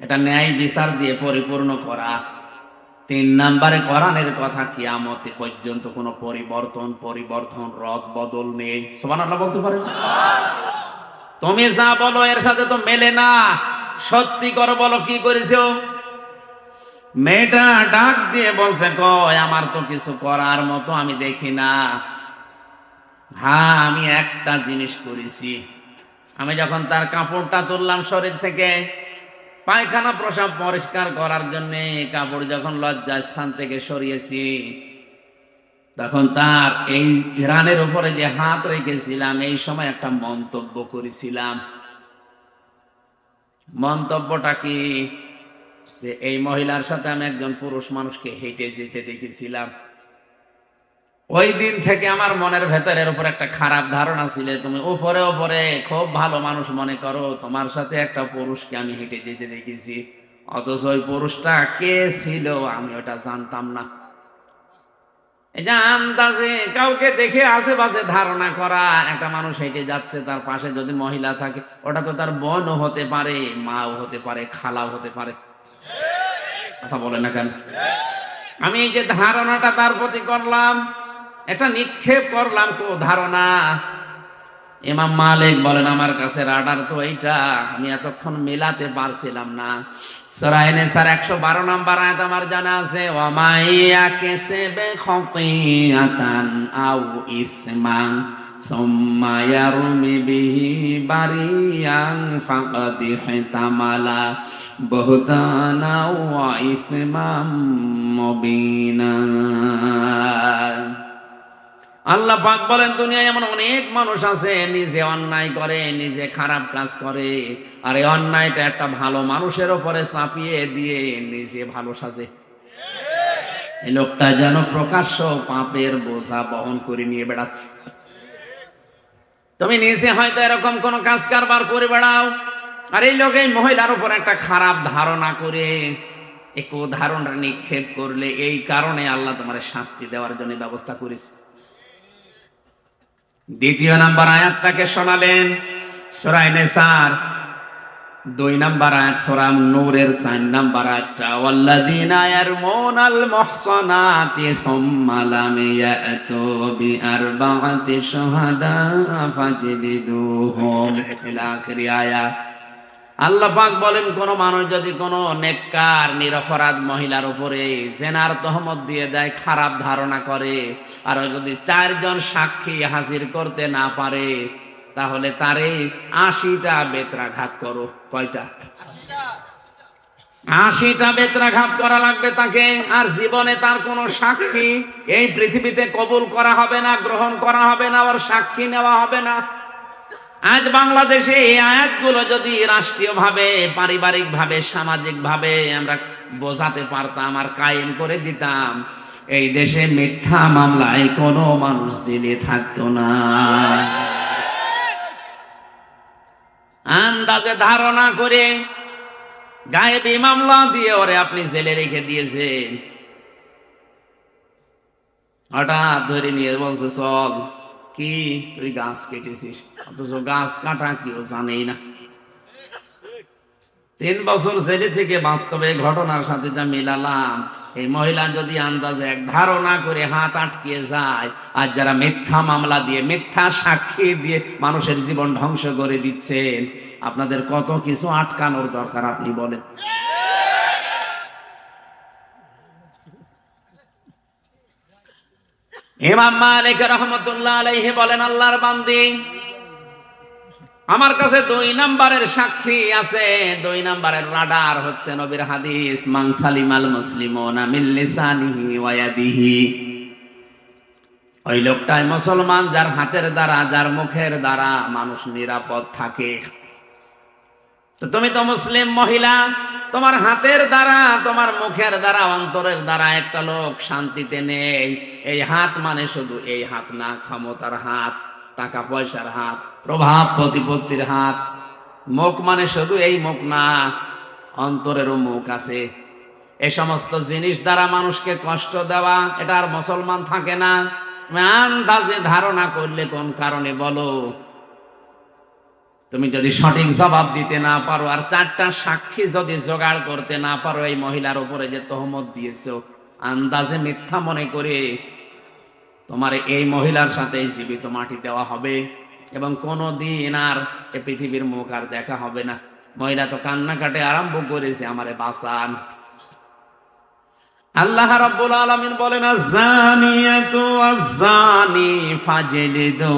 এটা ন্যায় বিচার দিয়ে পরিপূর্ণ করা। 3 নম্বরে কোরআনের কথা কিয়ামত পর্যন্ত কোনো পরিবর্তন রদ বদল নেই। সুবহানাল্লাহ বলতে পারেন? তুমি যা বলো এর সাথে তো মেলে না, সত্যি করে বলো কি করেছো। মেয়েটা ডাক দিয়ে বলছে কয় আমার তো কিছু করার মতো আমি দেখি না। হ্যাঁ আমি একটা জিনিস করেছি, আমি যখন তার কাপড়টা তুললাম শরীর থেকে পায়খানা প্রসাব পরিষ্কার করার জন্য, কাপড় যখন লজ্জা স্থান থেকে সরিয়েছি, তখন তার এই রানের উপরে যে হাত রেখেছিলাম এই সময় একটা মন্তব্য করেছিলাম। মন্তব্যটা কি? যে এই মহিলার সাথে আমি একজন পুরুষ মানুষকে হেঁটে যেতে দেখেছিলাম। ওই দিন থেকে আমার মনের ভেতরের উপর একটা খারাপ ধারণা ছিল, তুমি উপরে খুব ভালো মানুষ মনে করো, তোমার সাথে একটা পুরুষকে আমি হেঁটে যেতে দেখেছি। অথচ ওই পুরুষটা কে ছিল আমি ওটা জানতাম না। এটা আন্দাজে কাউকে দেখে আশেপাশে ধারণা করা। একটা মানুষ হেঁটে যাচ্ছে, তার পাশে যদি মহিলা থাকে, ওটা তো তার বোনও হতে পারে, মাও হতে পারে, খালাও হতে পারে। কথা বলে না কেন? আমি এই যে ধারণাটা তার প্রতি করলাম, এটা নিক্ষেপ করলাম ধারণা। ইমাম মালিক বলেন আমার কাছে রাডার তো এইটা, আমি এতক্ষণ মেলাতে পারছিলাম না। সূরা নিসার 112 নম্বর আয়াত আমার জানা আছে, ওয়া মাইয়া কাসাবা খাতিয়াতান আও ইসমান সুম্মা ইয়ারমি বিহি বারিয়ান ফাকাদ ইহতামালা বুহতানা ওয়া ইসমান মুবিনা। আল্লাহ পাক বলেন দুনিয়ায় এমন অনেক মানুষ আছে নিজে অন্যায় করে, নিজে খারাপ কাজ করে, আর এই অন্যায়টা একটা ভালো মানুষের উপরে চাপিয়ে দিয়ে নিজে ভালো সাজে। এই লোকটা যেন প্রকাশ্য পাপের বোঝা বহন করে নিয়ে বেড়াচ্ছে। তুমি নিজে হয়তো এরকম কোন কাজ কারবার করে বেড়াও, আর এই লোক এই মহিলার উপর একটা খারাপ ধারণা করে এক ধারণা নিক্ষেপ করলে, এই কারণে আল্লাহ তোমার শাস্তি দেওয়ার জন্য ব্যবস্থা করেছে। দ্বিতীয় নাম্বার আয়াতটাকে শোনালেন সূরা নিসার 2 নাম্বার আয়াত, সূরা নূরের 4 নাম্বার আয়াতটা, ওয়াল্লাযীনা ইয়ারমুনাল মুহসানাতি সুম্মা লাম ইয়াতু বিআরবা'তি শুহাদা ফাজলিদুহুম ইলা আখিরি আয়াত। আল্লাহ পাক বলেন কোন মানুষ যদি কোন নেককার নিরপরাধ মহিলার উপরে জেনার তহমত দিয়ে দেয়, খারাপ ধারণা করে, আর যদি 4 জন সাক্ষী হাজির করতে না পারে, তাহলে তারে 80টা বেত্রাঘাত করো। কয়টা? 80টা বেত্রাঘাত করা লাগবে তাকে। আর জীবনে তার কোন সাক্ষী এই পৃথিবীতে কবুল করা হবে না, গ্রহণ করা হবে না, আর সাক্ষী নেওয়া হবে না। আজ বাংলাদেশে এই আয়াতগুলো যদি রাষ্ট্রীয়ভাবে, পারিবারিকভাবে, সামাজিকভাবে আমরা বোঝাতে পারতাম আর কায়েম করে দিতাম, এই দেশে মিথ্যা মামলায় কোনো মানুষ জেলে থাকতো না। আন্দাজে ধারণা করে গায়েবী মামলা দিয়ে ওরে আপনি জেলে রেখে দিয়েছেন, হঠাৎ ধরে নিয়ে বলছে চল, কি তুই গাছ কেটেছিস, অথচ গাছ কাটা কেউ জানেই না। 3 বছর জেলে থেকে বাস্তবে ঘটনার সাথে যা মিলালাম, এই মহিলা যদি আন্দাজে এক ধারণা করে হাত আটকিয়ে যায়, আর যারা মিথ্যা মামলা দিয়ে, মিথ্যা সাক্ষী দিয়ে মানুষের জীবন ধ্বংস করে দিচ্ছেন, আপনাদের কত কিছু আটকানোর দরকার আপনি বলেন। ইমাম মালিক রাহমাতুল্লাহ আলাইহি বলেন, আল্লাহর বান্দি, আমার কাছে 2 নাম্বারের সাক্ষী আছে। 2 নাম্বারের রাডার হচ্ছে নবীর হাদিস, মান সালিমাল মুসলিমুনা মিন লিসানিহি ওয়া ইয়াদিহি। ওই লোকটাই মুসলমান যার হাতের দ্বারা, যার মুখের দ্বারা মানুষ নিরাপদ থাকে। তো তুমি তো মুসলিম মহিলা, তোমার হাতের দ্বারা, তোমার মুখের দ্বারা, অন্তরের দ্বারা একটা লোক শান্তিতে নেই। এই হাত মানে শুধু এই হাত না, ক্ষমতার হাত, টাকা পয়সার হাত, প্রভাব প্রতিপত্তির হাত। মুখ মানে শুধু এই মুখ না, অন্তরেরও মুখ আছে। এই সমস্ত জিনিস দ্বারা মানুষকে কষ্ট দেওয়া, এটা আর মুসলমান থাকে না। আন্দাজে ধারণা করলে কোন কারণে বলো, তুমি যদি সঠিক জবাব দিতে না পারো, আর 4টা সাক্ষী যদি জোগাড় করতে না পারো, এই মহিলার উপরে যে তহমত দিয়েছো, আন্দাজে মিথ্যা মনে করে তোমার এই মহিলার সাথে জীবিত মাটি দেওয়া হবে, এবং কোনোদিন আর এ পৃথিবীর মুখ আর দেখা হবে না। মহিলা তো কান্নাকাটি আরম্ভ করেছে, আমারে বাঁচান। আল্লাহ রাব্বুল আলামিন বলেন, আয-যানিয়াতু ওয়াজ-যানি ফাজলিদু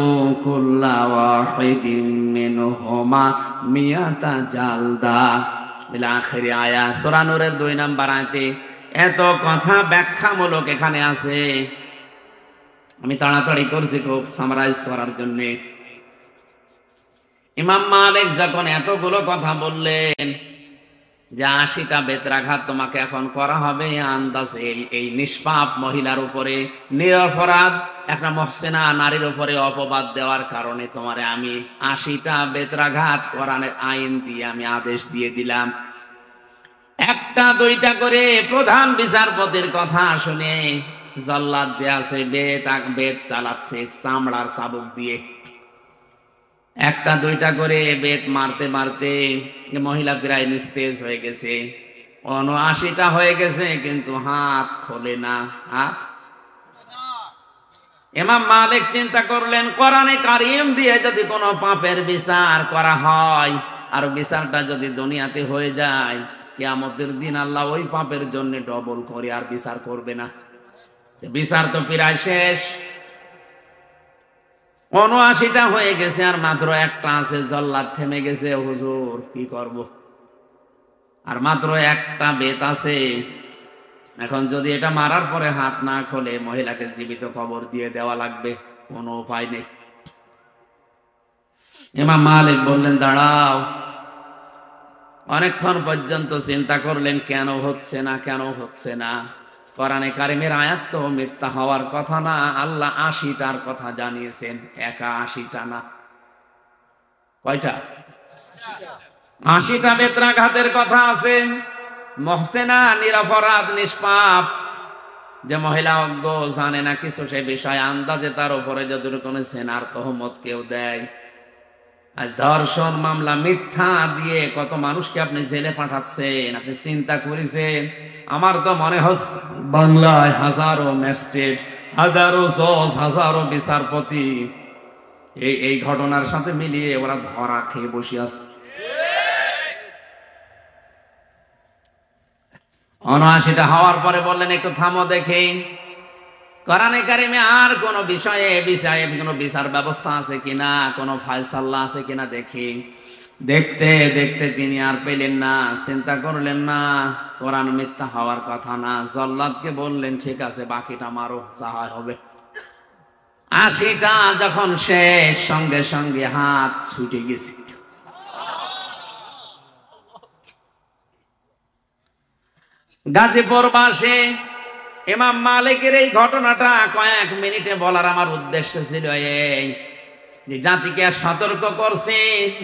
কুল্লা ওয়াহিদিন মিনহুমা মিয়াতা জালদা ইলা আখিরি আয়াত। সূরা নূরের 2 নাম্বার আয়াতে এত কথা ব্যাখ্যামূলক এখানে আছে। আমি তাড়াতাড়ি করছি খুব সামারাইজ করার জন্য। ইমাম মালিক যখন এতগুলো কথা বললেন যে 80টা বেত্রাঘাত তোমাকে এখন করা হবে, আন্দাজে এই নিষ্পাপ মহিলার উপরে, নিরপরাধ একটা মুহসিনা নারীর উপরে অপবাদ দেওয়ার কারণে তোমারে আমি 80টা বেত্রাঘাত করানোর আইন দিয়ে আমি আদেশ দিয়ে দিলাম। একটা দুইটা করে প্রধান বিচারপতির কথা শুনে জল্লাদ যে আছে বেত চালাচ্ছে চামড়ার চাবুক দিয়ে। একটা দুইটা করে বেত মারতে মারতে মহিলা প্রায় নিস্তেজ হয়ে গেছে, ৭৯টা হয়ে গেছে, কিন্তু হাত খোলে না। হাত ইমাম মালিক চিন্তা করলেন, কোরআনে কারীম দিয়ে যদি কোনো পাপের বিচার করা হয়, আর বিচারটা যদি দুনিয়াতে হয়ে যায়, কিয়ামতের দিন আল্লাহ ওই পাপের জন্য ডবল করে আর বিচার করবে না। বিচার তো প্রায় শেষ, ৭৯টা হয়ে গেছে, আর মাত্র একটা আছে। জল্লাদ থেমে গেছে, হুজুর কি করব, আর মাত্র একটা বেত আছে। এখন যদি এটা মারার পরে হাত না খোলে, মহিলাকে জীবিত কবর দিয়ে দেওয়া লাগবে, কোনো উপায় নেই। ইমাম মালিক বললেন, দাঁড়াও। অনেকক্ষণ পর্যন্ত চিন্তা করলেন, কেন হচ্ছে না, কেন হচ্ছে না। কোরআনে কারিমের আয়াত তো মিথ্যা হওয়ার কথা না, আল্লাহ ৮০টার কথা জানিয়েছেন, একা ৮০টা না। কয়টা? ৮০টা বেত্রাঘাতের কথা আছে। মহসেনা, নিরপরাধ নিষ্পাপ, যে মহিলা অজ্ঞ, জানে না কিছু সে বিষয়, আন্দাজে তার উপরে যদি কোনো সেনার তহমত কেউ দেয়। আজ ধর্ষণ মামলা মিথ্যা দিয়ে কত মানুষকে আপনি জেলে পাঠাচ্ছেন, আপনি চিন্তা করেছেন? আমার তো মনে হচ্ছে বাংলায় হাজারো ম্যাজিস্ট্রেট, হাজারো জজ, হাজারো বিচারপতি এই ঘটনার সাথে মিলিয়ে ওরা ধরা খেয়ে বসে আছে। ৭৯টা হওয়ার পরে বললেন, একটু থামো দেখি কোরআনে কারিমে আর কোন বিষয়ে কোনো বিচার ব্যবস্থা আছে কিনা, কোনো ফায়সালা আছে কিনা দেখি। দেখতে দেখতে তিনি আর পেলেন না, চিন্তা করলেন না, কোরআন মিথ্যা হওয়ার কথা না। জল্লাদকে বললেন, ঠিক আছে, বাকিটা মারো, যা হয় হবে। ৮০টা যখন শেষ, সঙ্গে সঙ্গে হাত ছুটে গেছে। গাজীপুর বাসে ইমাম মালিকের এই ঘটনাটা কয়েক মিনিটে বলার আমার উদ্দেশ্য ছিল এই, যে জাতিকে সতর্ক করছে,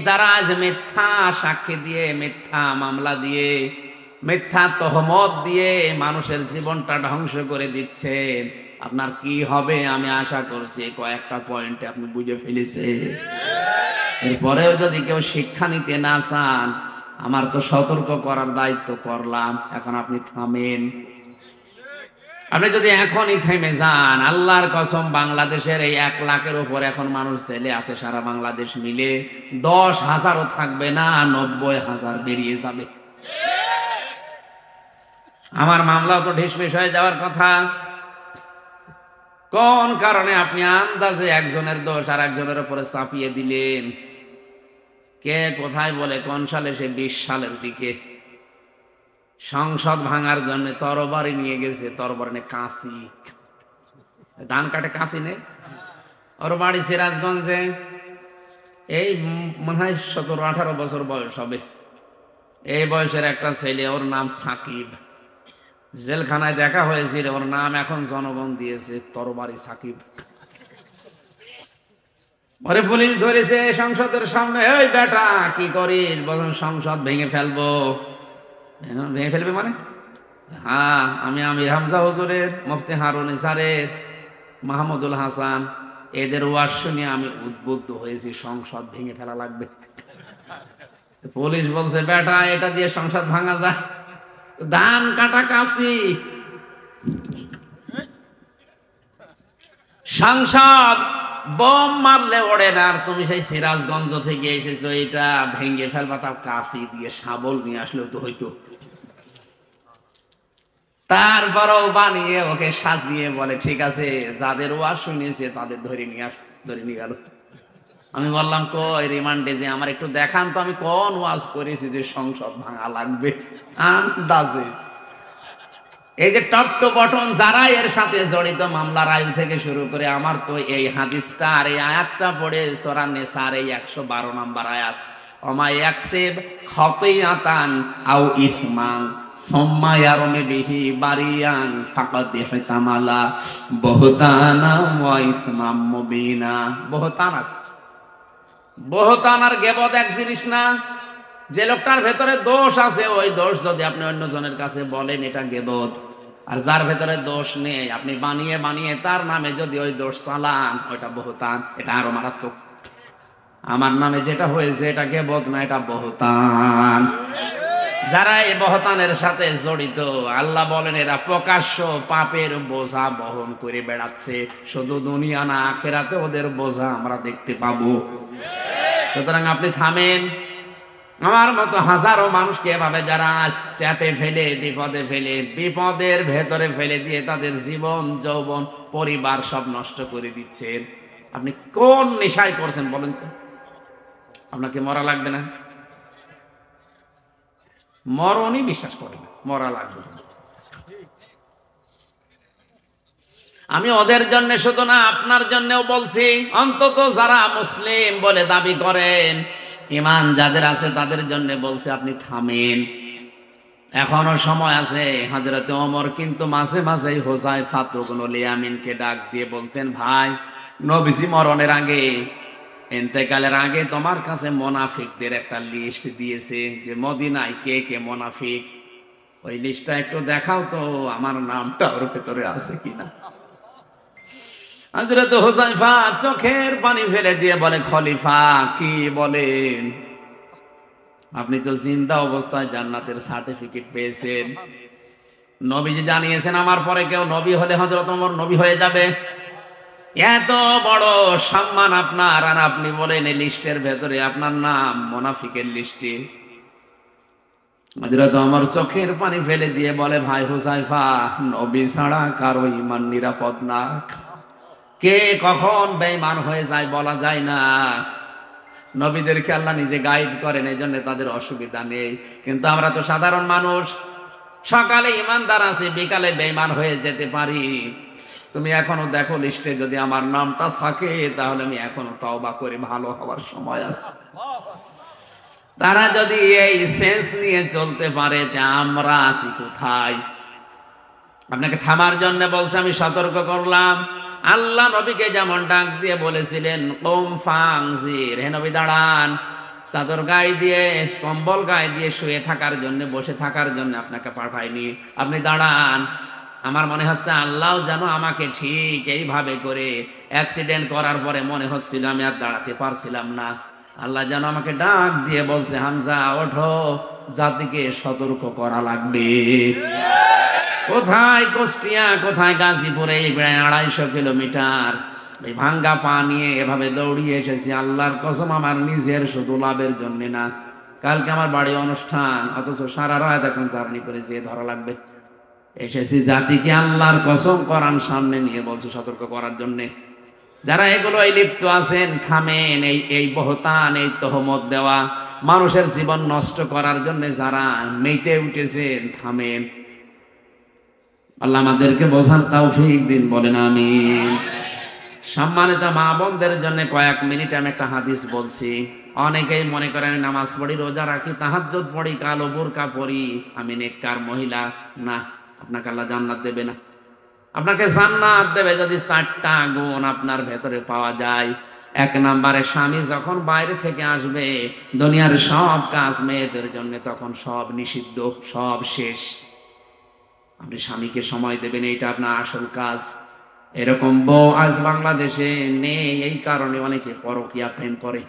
যারা আজ মিথ্যা সাক্ষী দিয়ে, মিথ্যা মামলা দিয়ে, মিথ্যা তহমত দিয়ে মানুষের জীবনটা ধ্বংস করে দিচ্ছে, আপনার কি হবে আমি আশা করছি কয়েকটা পয়েন্টে আপনি বুঝে ফেলেছে। এরপরেও যদি কেউ শিক্ষা নিতে না চান, আমার তো সতর্ক করার দায়িত্ব করলাম, এখন আপনি থামেন। আপনি যদি এখনই থেমে যান, আল্লাহর কসম, বাংলাদেশের এই ১ লাখের উপর এখন মানুষ ছেলে আছে, সারা বাংলাদেশ মিলে ১০,০০০ও থাকবে না, ৯০,০০০ বেরিয়ে যাবে। আমার মামলাও তো ঢিসমিস হয়ে যাওয়ার কথা। কোন কারণে আপনি আন্দাজে একজনের দোষ আর একজনের উপরে চাপিয়ে দিলেন? কে কোথায় বলে কোন সালে, সে ২০ সালের দিকে সংসদ ভাঙার জন্য তরবারি নিয়ে গেছে, তরবারি নে কাঁচি, ধান কাটে কাঁচি নেই, ওর বাড়ি সিরাজগঞ্জে। এই মনে হয় ১৭-১৮ বছর বয়স হবে। এই বয়সের একটা ছেলে, ওর নাম সাকিব, জেলখানায় দেখা হয়েছিল, ওর নাম এখন জনগণ দিয়েছে তরবারি সাকিব। ওরে পুলিশ ধরেছে সংসদের সামনে, এই বেটা কি করিস? বলুন সংসদ ভেঙে ফেলবো। ভেঙে ফেলবে মানে? হ্যাঁ, আমি আমির হামজা হুজুরের, মুফতি হারুন ইসারের, মাহমুদুল হাসান, এদের ওয়াজ শুনে আমি উদ্বুদ্ধ হয়েছি, সংসদ ভেঙে ফেলা লাগবে। পুলিশ বলছে, বেটা এটা দিয়ে সংসদ ভাঙা যায়? ধান কাটা কাঁচি। সংসদ বোম মারলে ওড়ে না, আর তুমি সেই সিরাজগঞ্জ থেকে এসেছো, এটা ভেঙে ফেলবা, তাও কাঁচি দিয়ে, শাবল নিয়ে আসলেও তো হইতো। তারপরও বানিয়ে ওকে সাজিয়ে বলে, ঠিক আছে, যাদের ওয়াজ শুনেছে তাদের ধরে নিয়ে গেল। আমি বললাম, কই রিমান্ডে যে আমার একটু দেখান তো, আমি কোন ওয়াজ করেছি যে সংসদ ভাঙা লাগবে? আন্দাজে এই যে টপ টু বটন যারা এর সাথে জড়িত, মামলার আইন থেকে শুরু করে, আমার তো এই হাদিসটা আর এই আয়াতটা পড়ে সূরা নিসার এই ১১২ নম্বর আয়াত, ওমা ইয়াকসিব খাতিয়াতান আও ইসমান সুম্মা ইয়ারমি বিহি বারিয়ান ফাকাদ ইহতামালা বুহতানা ওয়া ইসমাম মুবিনা। বুহতান আছে, বুহতান আর গীবত এক জিনিস না। যে লোকটার ভেতরে দোষ আছে ওই দোষ যদি আপনি অন্যজনের কাছে বলেন এটা গীবত। আর যার ভেতরে দোষ নেই আপনি বানিয়ে বানিয়ে তার নামে যদি ওই দোষ চালান ওইটা বহতান, এটা আরো মারাত্মক। আমার নামে যেটা হয়েছে এটা গীবত না, এটা বহতান। যারা এই বহতানের সাথে জড়িত আল্লাহ বলেন এরা প্রকাশ্য পাপের বোঝা বহন করে বেড়াচ্ছে, শুধু দুনিয়া না আখিরাতে ওদের বোঝা আমরা দেখতে পাবো। সুতরাং আপনি থামেন। আমার মতো হাজারো মানুষকে এভাবে যারা স্ট্যাপে ফেলে বিপদে ফেলে বিপদের ভেতরে ফেলে দিয়ে তাদের জীবন যৌবন পরিবার সব নষ্ট করে দিচ্ছেন। আপনি কোন নেশায় করছেন বলেন তো? আপনাকে মরা লাগবে না? মরণই বিশ্বাস করে না, মরা লাগবে। আমি ওদের জন্য শুধু না আপনার জন্যও বলছি, অন্তত যারা মুসলিম বলে দাবি করেন, ঈমান যাদের আছে তাদের জন্য বলছি আপনি থামেন, এখনো সময় আছে। হযরতে ওমর কিন্তু মাঝে মাঝে হুযায়ফা ইবনুল ইয়ামিনকে ডাক দিয়ে বলতেন, ভাই নবীজি মরণের আগে, ইন্তেকালের আগে তোমার কাছে মুনাফিকদের একটা লিস্ট দিয়েছে যে মদিনায় কে কে মুনাফিক, ওই লিস্টটা একটু দেখাও তো, আমার নামটা ওর ভেতরে আছে কিনা। হযরত হুযায়ফা চোখের পানি ফেলে দিয়ে বলে, খলিফা কি বলেন? আপনি তো জিন্দা অবস্থায় জান্নাতের সার্টিফিকেট পেয়েছেন, নবীজি জানিয়েছেন আমার পরে কেউ নবী হলে হযরত ওমর নবী হয়ে যাবে। এত বড় সম্মান আপনার, আর আপনি বলেন এই লিস্টের ভেতরে আপনার নাম মুনাফিকের লিস্টে। হযরত ওমর চোখের পানি ফেলে দিয়ে বলে, ভাই হুযায়ফা, নবী ছাড়া কারো ঈমান নিরাপদ না, কে কখন বেঈমান হয়ে যায় বলা যায় না। নবীদেরকে আল্লাহ নিজে গাইড করেন, এই জন্য তাদের অসুবিধা নেই। কিন্তু আমরা তো সাধারণ মানুষ, সকালে ঈমানদার আছি, বিকালে বেঈমান হয়ে যেতে পারি। তুমি এখনো দেখো লিস্টে যদি আমার নামটা থাকে তাহলে আমি এখনো তওবা করে ভালো হওয়ার সময় আছে। তারা যদি এই সেন্স নিয়ে চলতে পারে তা আমরা আছি কোথায়? আপনাকে থামার জন্য বলছে, আমি সতর্ক করলাম। আল্লাহ নবীকে যেমন ডাক দিয়ে বলেছিলেন, কুম ফানজির, হে নবী দাঁড়ান, চাদর গায়ে দিয়ে কম্বল গায়ে দিয়ে শুয়ে থাকার জন্য, বসে থাকার জন্য আপনাকে পাঠায়নি, আপনি দাঁড়ান। আমার মনে হচ্ছে আল্লাহ যেন আমাকে ঠিক এইভাবে করে অ্যাক্সিডেন্ট করার পরে মনে হচ্ছিল আমি আর দাঁড়াতে পারছিলাম না, আল্লাহ যেন আমাকে ডাক দিয়ে বলছে, হামজা ওঠো, জাতিকে সতর্ক করা লাগবে। কোথায় কুষ্টিয়া, কোথায় গাজীপুরে, এই প্রায় 250 কিলোমিটার এই ভাঙ্গা পা নিয়ে এভাবে দৌড়িয়ে এসেছি। আল্লাহর কসম আমার নিজের শুধু লাভের জন্য না, কালকে আমার বাড়ি অনুষ্ঠান, অথচ সারা রাত এখন জার্নি করেছি, ধরা লাগবে। এসেছি জাতিকে আল্লাহর কসম কোরআন সামনে নিয়ে বলছে সতর্ক করার জন্যে। যারা এগুলো লিপ্ত আছেন থামেন। এই বহতান, এই তহমত দেওয়া, মানুষের জীবন নষ্ট করার জন্য যারা মেতে উঠেছেন থামেন। আল্লাহ আমাদেরকে বোঝার তৌফিক দিন, বলেন আমিন। সম্মানিত মা বোনদের জন্য কয়েক মিনিট আমি একটা হাদিস বলছি। অনেকেই মনে করেন নামাজ পড়ি, রোজা রাখি, তাহাজ্জুদ পড়ি, কালো বোরকা পড়ি, আমি নেককার মহিলা। না, আপনাকে আল্লাহ জান্নাত দেবে না। আপনাকে জান্নাত দেবে যদি 4টা গুণ আপনার ভেতরে পাওয়া যায়। 1 নম্বরে, স্বামী যখন বাইরে থেকে আসবে, দুনিয়ার সব কাজ মেয়েদের জন্য তখন সব নিষিদ্ধ, সব শেষ। আপনি স্বামীকে সময় দেবেন, এইটা আপনার আসল কাজ। এরকম বউ আজ বাংলাদেশে নেই, এই কারণে অনেকে পরকীয়া প্রেম করে।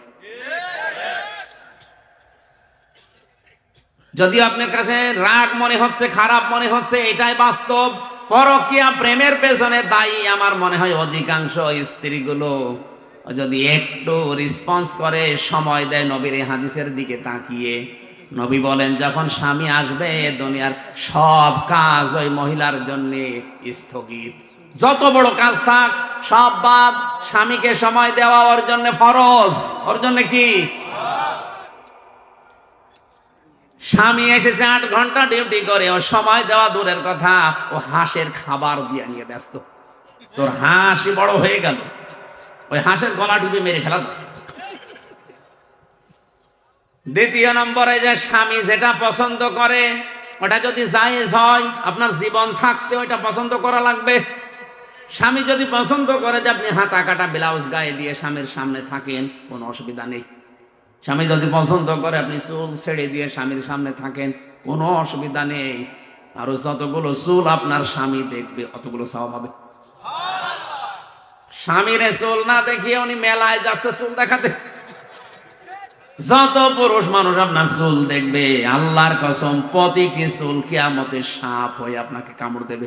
যদি আপনার কাছে রাগ মনে হচ্ছে, খারাপ মনে হচ্ছে, এটাই বাস্তব। পরকীয়া প্রেমের পেছনে দায়ী আমার মনে হয় অধিকাংশ স্ত্রীগুলো যদি একটু রেসপন্স করে, সময় দেয় নবীর এই হাদিসের দিকে তাকিয়ে। নবী বলেন যখন স্বামী আসবে দুনিয়ার সব কাজ ওই মহিলার জন্য স্থগিত। যত বড় কাজ থাক সব বাদ, স্বামীকে সময় দেওয়া ওর জন্য ফরজ। ওর জন্য কি? স্বামী এসেছে 8 ঘন্টা ডিউটি করে, ও সময় দেওয়া দূরের কথা, ও হাঁসের খাবার দিয়ে নিয়ে ব্যস্ত। তোর হাঁসই বড় হয়ে গেল, ওই হাঁসের গলা টিপে মেরে ফেলা। দ্বিতীয় নম্বরে, যে স্বামী যেটা পছন্দ করে ওটা যদি জায়েজ হয়, আপনার জীবন থাকতে ওইটা পছন্দ করা লাগবে। স্বামী যদি পছন্দ করে যে আপনি হাতা কাটা ব্লাউজ গায়ে দিয়ে স্বামীর সামনে থাকেন, কোনো অসুবিধা নেই। স্বামী যদি পছন্দ করে আপনি চুল ছেড়ে দিয়ে স্বামীর সামনে থাকেন, কোনো অসুবিধা নেই। আরো যতগুলো চুল আপনার স্বামী দেখবে অতগুলো সওয়াব হবে। স্বামীরে চুল না দেখিয়ে উনি মেলায় যাচ্ছে চুল দেখাতে। যত পুরুষ মানুষ আপনার চুল দেখবে, আল্লাহর কসম প্রতিটি চুল কিয়ামতে সাপ হয়ে আপনাকে কামড় দেবে।